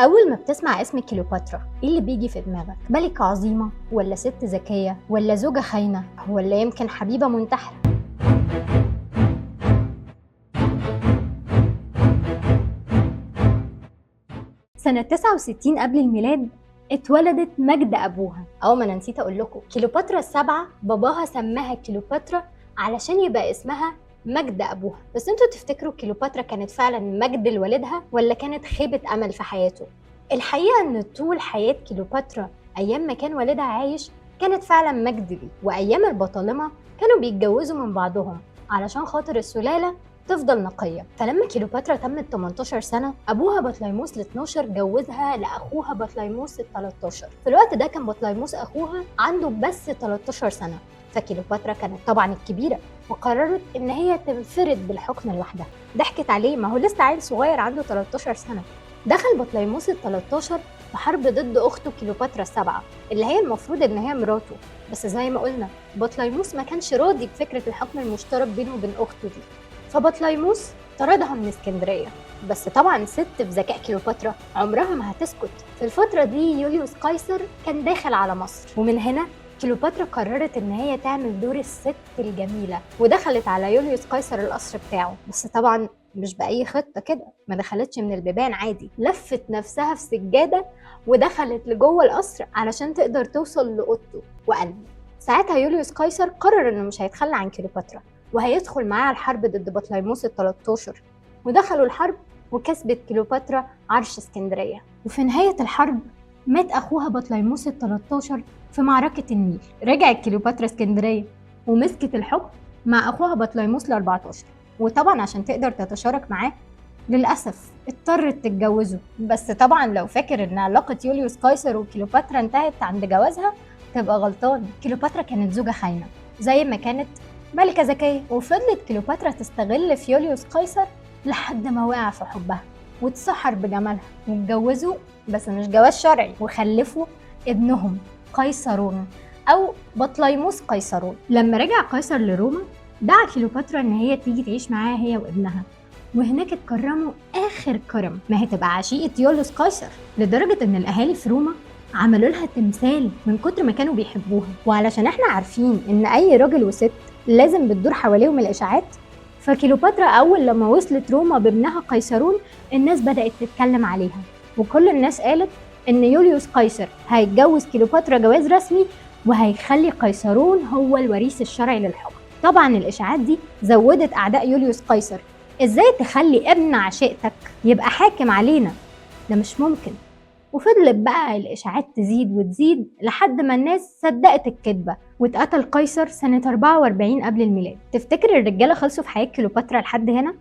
أول ما بتسمع اسم كليوباترا إيه اللي بيجي في دماغك؟ ملكة عظيمة ولا ست ذكية ولا زوجة خاينة ولا يمكن حبيبة منتحرة؟ سنة 69 قبل الميلاد اتولدت مجد أبوها. ما أنا نسيت أقول لكم كليوباترا السبعة باباها سماها كليوباترا علشان يبقى اسمها مجد أبوها. بس انتوا تفتكروا كليوباترا كانت فعلا مجد لوالدها ولا كانت خيبة أمل في حياته؟ الحقيقة إن طول حياة كليوباترا أيام ما كان والدها عايش كانت فعلا مجد ليه، وأيام البطالمة كانوا بيتجوزوا من بعضهم علشان خاطر السلالة تفضل نقية. فلما كليوباترا تمت 18 سنة أبوها بطليموس ال 12 جوزها لأخوها بطليموس ال 13. في الوقت ده كان بطليموس أخوها عنده بس 13 سنة، فكليوباترا كانت طبعا الكبيرة وقررت إن هي تنفرد بالحكم لوحدها. ضحكت عليه، ما هو لسه عيل صغير عنده 13 سنة. دخل بطليموس ال 13 في حرب ضد أخته كليوباترا السبعة اللي هي المفروض إن هي مراته، بس زي ما قلنا بطليموس ما كانش راضي بفكرة الحكم المشترك بينه وبين أخته دي، فبطليموس طردها من اسكندرية. بس طبعا ست في ذكاء كليوباترا عمرها ما هتسكت. في الفترة دي يوليوس قيصر كان داخل على مصر، ومن هنا كليوباترا قررت ان هي تعمل دور الست الجميلة ودخلت على يوليوس قيصر القصر بتاعه. بس طبعا مش بأي خطة كده، ما دخلتش من البيبان عادي، لفت نفسها في سجادة ودخلت لجوه القصر علشان تقدر توصل لأوضته وقلبه. ساعتها يوليوس قيصر قرر انه مش هيتخلى عن كليوباترا وهيدخل معاها الحرب ضد بطليموس ال 13. ودخلوا الحرب وكسبت كليوباترا عرش اسكندرية. وفي نهاية الحرب مات أخوها بطليموس ال 13 في معركة النيل. رجعت كليوباترا اسكندرية ومسكت الحكم مع أخوها بطليموس ال 14، وطبعا عشان تقدر تتشارك معاه للأسف اضطرت تتجوزه. بس طبعا لو فاكر إن علاقة يوليوس قيصر وكليوباترا انتهت عند جوازها تبقى غلطان. كليوباترا كانت زوجة خاينة زي ما كانت ملكة ذكية، وفضلت كليوباترا تستغل في يوليوس قيصر لحد ما وقع في حبها واتسحر بجمالها واتجوزوا، بس مش جواز شرعي، وخلفوا ابنهم قيصرون أو بطليموس قيصرون. لما رجع قيصر لروما دعا كليوباترا إن هي تيجي تعيش معاه هي وابنها، وهناك اتكرموا آخر كرم، ما هي تبقى عشيقة يوليوس قيصر، لدرجة إن الأهالي في روما عملوا لها تمثال من كتر ما كانوا بيحبوها. وعلشان احنا عارفين إن أي راجل وست لازم بتدور حواليهم الإشاعات، فكليوباترا أول لما وصلت روما بابنها قيصرون الناس بدأت تتكلم عليها، وكل الناس قالت إن يوليوس قيصر هيتجوز كليوباترا جواز رسمي وهيخلي قيصرون هو الوريث الشرعي للحكم. طبعا الإشاعات دي زودت أعداء يوليوس قيصر. إزاي تخلي ابن عشيقتك يبقى حاكم علينا؟ ده مش ممكن. وفضلت بقى الإشاعات تزيد وتزيد لحد ما الناس صدقت الكذبة، واتقتل قيصر سنة 44 قبل الميلاد. تفتكر الرجالة خلصوا في حياة كليوباترا لحد هنا؟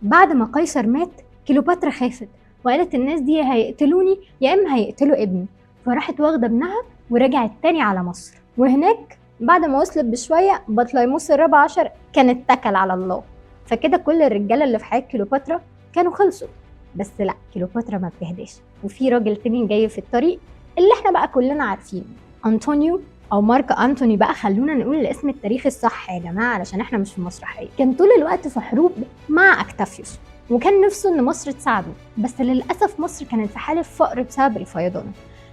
بعد ما قيصر مات كليوباترا خافت وقالت الناس دي هيقتلوني يا إما هيقتلوا ابني، فراحت واخدة ابنها ورجعت تاني على مصر. وهناك بعد ما وصلت بشوية بطليموس ال 14 كان اتكل على الله، فكده كل الرجالة اللي في حياة كليوباترا كانوا خلصوا. بس لا، كليوباترا ما بتهداش، وفي راجل تاني جاي في الطريق اللي احنا بقى كلنا عارفينه، أنطونيو أو مارك أنتوني بقى. خلونا نقول الاسم التاريخي الصح يا جماعة علشان احنا مش في مسرحية. كان طول الوقت في حروب مع أكتافيوس وكان نفسه إن مصر تساعده، بس للأسف مصر كانت في حالة فقر بسبب الفيضان.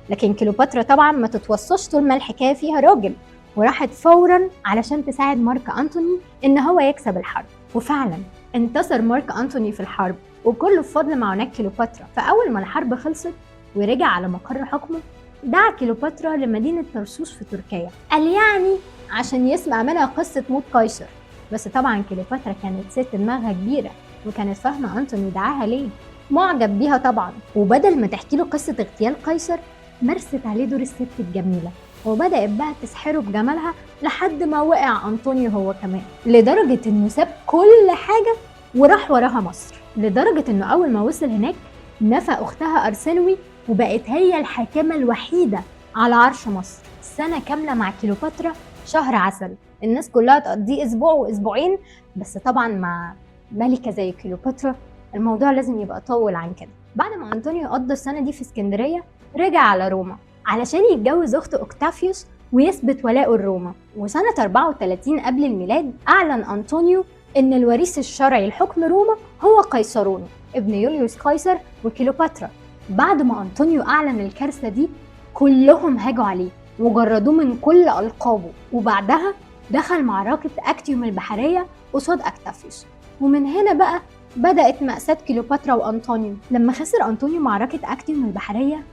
لكن كليوباترا طبعا ما تتوصاش طول ما الحكاية فيها راجل، وراحت فورا علشان تساعد مارك أنتوني إن هو يكسب الحرب. وفعلا انتصر مارك أنتوني في الحرب، وكله بفضل معونات كليوباترا. فأول ما الحرب خلصت ورجع على مقر حكمه دعا كليوباترا لمدينة طرسوس في تركيا، قال يعني عشان يسمع منها قصة موت قيصر. بس طبعا كليوباترا كانت ست دماغها كبيرة وكانت فاهمة أنتوني دعاها ليه، معجب بيها طبعا. وبدل ما تحكي له قصة اغتيال قيصر مارست عليه دور الست الجميلة وبدأت بقى تسحره بجمالها لحد ما وقع أنطونيو هو كمان، لدرجة إنه ساب كل حاجة وراح وراها مصر. لدرجة إنه أول ما وصل هناك نفى أختها أرسنوي وبقت هي الحاكمة الوحيدة على عرش مصر. سنة كاملة مع كليوباترا شهر عسل، الناس كلها تقضيه أسبوع وأسبوعين، بس طبعا مع ملكة زي كليوباترا الموضوع لازم يبقى طول عن كده. بعد ما أنطونيو قضى السنة دي في اسكندرية رجع على روما علشان يتجوز أخت أوكتافيوس ويثبت ولاءه لروما. وسنة 34 قبل الميلاد أعلن أنطونيو إن الوريث الشرعي لحكم روما هو قيصرون ابن يوليوس قيصر وكليوباترا. بعد ما أنطونيو أعلن الكارثة دي كلهم هاجوا عليه وجردوه من كل ألقابه، وبعدها دخل معركة أكتيوم البحرية قصاد أكتافيوس. ومن هنا بقى بدأت مأساة كليوباترا وأنطونيو. لما خسر أنطونيو معركة أكتيوم البحرية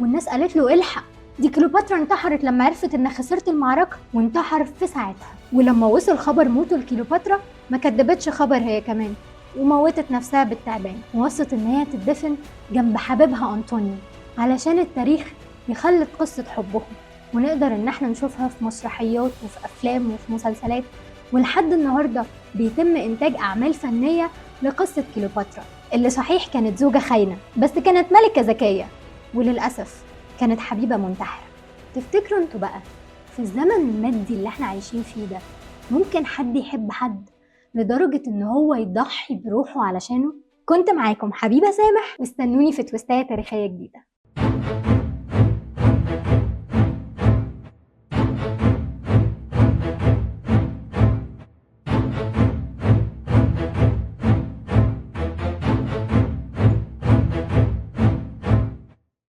والناس قالت له الحق، دي كليوباترا انتحرت لما عرفت ان خسرت المعركة، وانتحر في ساعتها. ولما وصل خبر موته لكليوباترا ما كدبتش خبر هي كمان، وموتت نفسها بالتعبان، ووصت ان هي تدفن جنب حبيبها أنطونيو علشان التاريخ يخلد قصة حبهم، ونقدر ان احنا نشوفها في مسرحيات وفي افلام وفي مسلسلات. ولحد النهاردة بيتم انتاج اعمال فنية لقصة كليوباترا، اللي صحيح كانت زوجة خاينة بس كانت ملكة ذكية، وللأسف كانت حبيبة منتحرة. تفتكروا انتوا بقى في الزمن المادي اللي احنا عايشين فيه ده ممكن حد يحب حد لدرجة ان هو يضحي بروحه علشانه؟ كنت معاكم حبيبة سامح، واستنوني في تويستاية تاريخية جديدة.